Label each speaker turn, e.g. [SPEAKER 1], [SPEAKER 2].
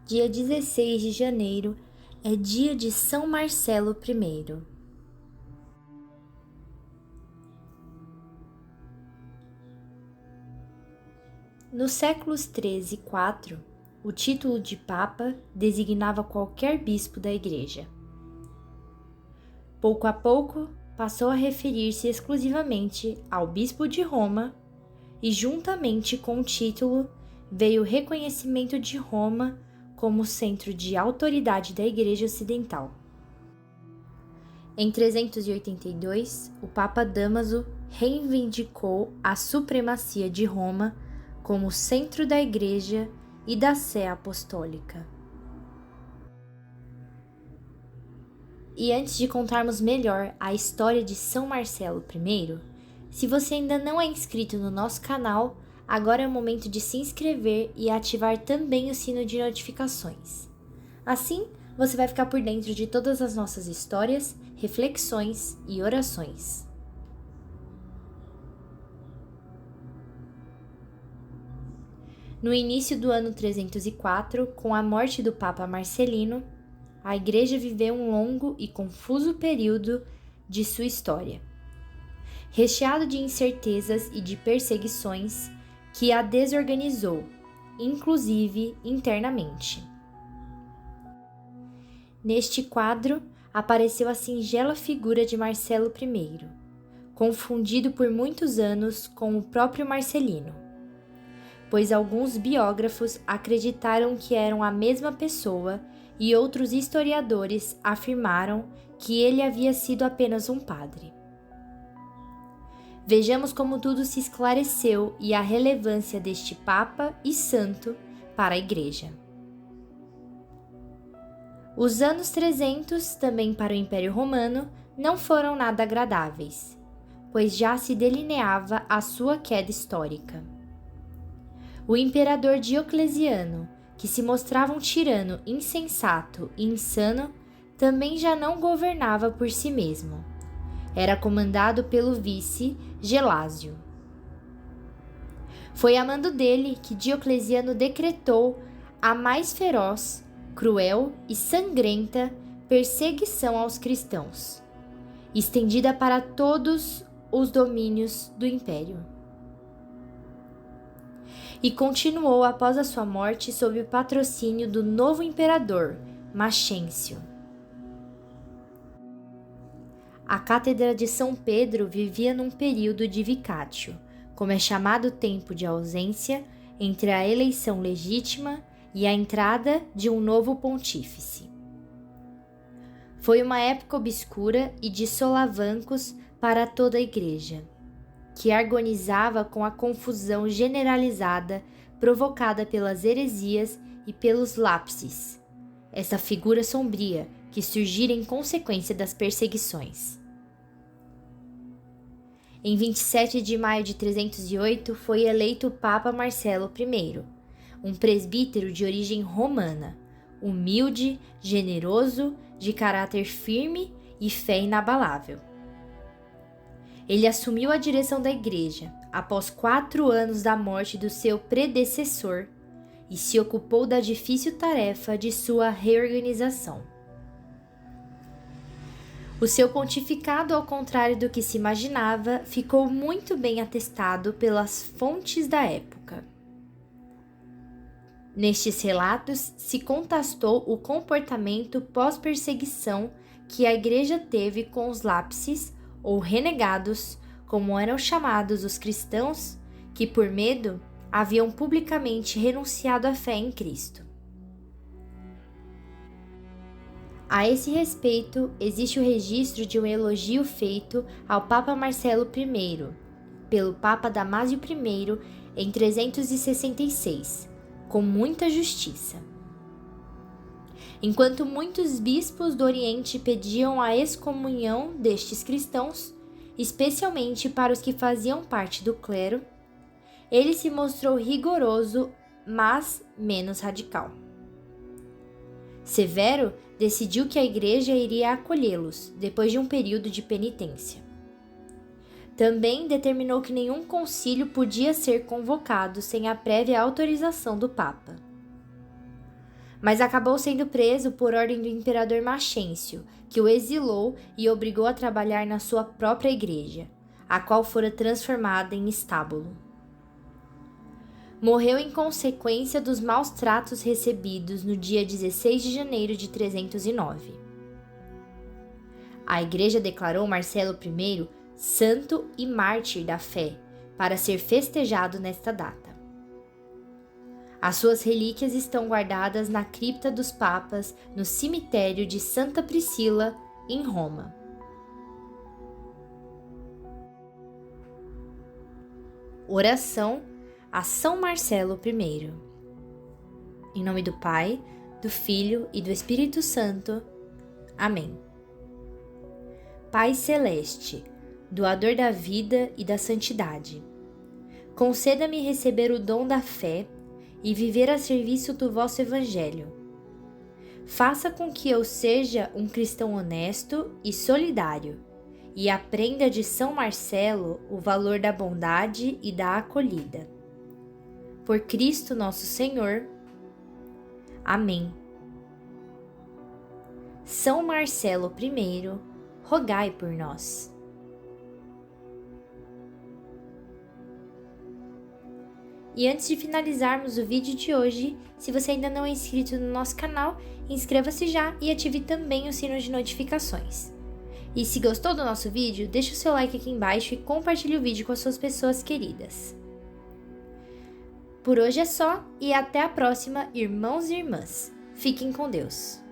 [SPEAKER 1] Dia 16 de janeiro é dia de São Marcelo I. Nos séculos 13 e 4, o título de Papa designava qualquer bispo da Igreja. Pouco a pouco, passou a referir-se exclusivamente ao bispo de Roma e, juntamente com o título, veio o reconhecimento de Roma como centro de autoridade da Igreja Ocidental. Em 382, o Papa Dámaso reivindicou a supremacia de Roma como centro da Igreja e da Sé Apostólica. E antes de contarmos melhor a história de São Marcelo I, se você ainda não é inscrito no nosso canal, agora é o momento de se inscrever e ativar também o sino de notificações. Assim, você vai ficar por dentro de todas as nossas histórias, reflexões e orações. No início do ano 304, com a morte do Papa Marcelino, a Igreja viveu um longo e confuso período de sua história, recheado de incertezas e de perseguições que a desorganizou, inclusive internamente. Neste quadro, apareceu a singela figura de Marcelo I, confundido por muitos anos com o próprio Marcelino, pois alguns biógrafos acreditaram que eram a mesma pessoa e outros historiadores afirmaram que ele havia sido apenas um padre. Vejamos como tudo se esclareceu e a relevância deste Papa e Santo para a Igreja. Os anos 300, também para o Império Romano, não foram nada agradáveis, pois já se delineava a sua queda histórica. O imperador Diocleciano, que se mostrava um tirano insensato e insano, também já não governava por si mesmo. Era comandado pelo vice Gelásio. Foi a mando dele que Diocleciano decretou a mais feroz, cruel e sangrenta perseguição aos cristãos, estendida para todos os domínios do império. E continuou após a sua morte sob o patrocínio do novo imperador, Maxêncio. A Cátedra de São Pedro vivia num período de vicátio, como é chamado o tempo de ausência entre a eleição legítima e a entrada de um novo pontífice. Foi uma época obscura e de solavancos para toda a Igreja, que harmonizava com a confusão generalizada provocada pelas heresias e pelos lapses, essa figura sombria que surgira em consequência das perseguições. Em 27 de maio de 308 foi eleito o Papa Marcelo I, um presbítero de origem romana, humilde, generoso, de caráter firme e fé inabalável. Ele assumiu a direção da Igreja após 4 anos da morte do seu predecessor e se ocupou da difícil tarefa de sua reorganização. O seu pontificado, ao contrário do que se imaginava, ficou muito bem atestado pelas fontes da época. Nestes relatos se contrastou o comportamento pós-perseguição que a Igreja teve com os lapses, ou renegados, como eram chamados os cristãos, que por medo haviam publicamente renunciado à fé em Cristo. A esse respeito, existe o registro de um elogio feito ao Papa Marcelo I, pelo Papa Damásio I, em 366, com muita justiça. Enquanto muitos bispos do Oriente pediam a excomunhão destes cristãos, especialmente para os que faziam parte do clero, ele se mostrou rigoroso, mas menos radical. Severo decidiu que a Igreja iria acolhê-los depois de um período de penitência. Também determinou que nenhum concílio podia ser convocado sem a prévia autorização do Papa. mas acabou sendo preso por ordem do imperador Maxêncio, que o exilou e obrigou a trabalhar na sua própria igreja, a qual fora transformada em estábulo. Morreu em consequência dos maus tratos recebidos no dia 16 de janeiro de 309. A igreja declarou Marcelo I santo e mártir da fé, para ser festejado nesta data. As suas relíquias estão guardadas na cripta dos papas no cemitério de Santa Priscila, em Roma. Oração a São Marcelo I. Em nome do Pai, do Filho e do Espírito Santo. Amém. Pai Celeste, doador da vida e da santidade, conceda-me receber o dom da fé e viver a serviço do vosso Evangelho. Faça com que eu seja um cristão honesto e solidário, e aprenda de São Marcelo o valor da bondade e da acolhida. Por Cristo nosso Senhor. Amém. São Marcelo I, rogai por nós. E antes de finalizarmos o vídeo de hoje, se você ainda não é inscrito no nosso canal, inscreva-se já e ative também o sino de notificações. E se gostou do nosso vídeo, deixe o seu like aqui embaixo e compartilhe o vídeo com as suas pessoas queridas. Por hoje é só e até a próxima, irmãos e irmãs. Fiquem com Deus.